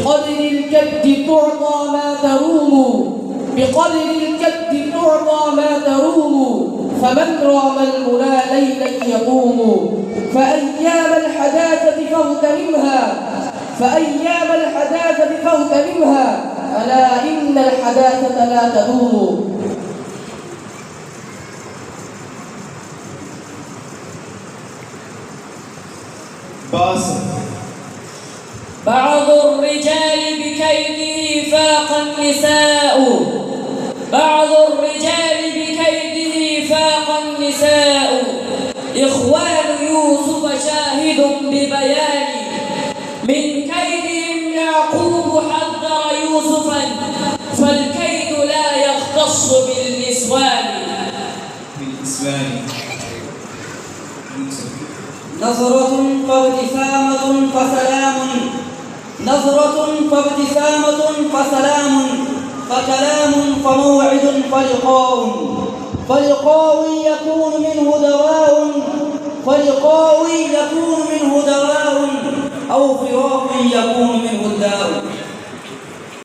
بقدر الكد تعطى ما تروم، بقدر الكد تعطى ما تروم، فمن رام المنى ليلا يقوم. فأيام الحداثة فاغتنمها، فأيام الحداثة فاغتنمها، ألا إن الحداثة لا تدوم. بعض الرجال بكيده فاق النساء، بعض الرجال بكيده فاق النساء. إخوان يوسف شاهد ببيان، من كيدهم يعقوب حذر يوسفا، فالكيد لا يختص بالنسوان. نظرة فابتسامة فسلام، نظرة فابتسامة فسلام، فكلام فموعد فلقاء، فلقاء يكون منه دواء، فلقاء يكون منه دواء، أو فراق يكون منه الداء.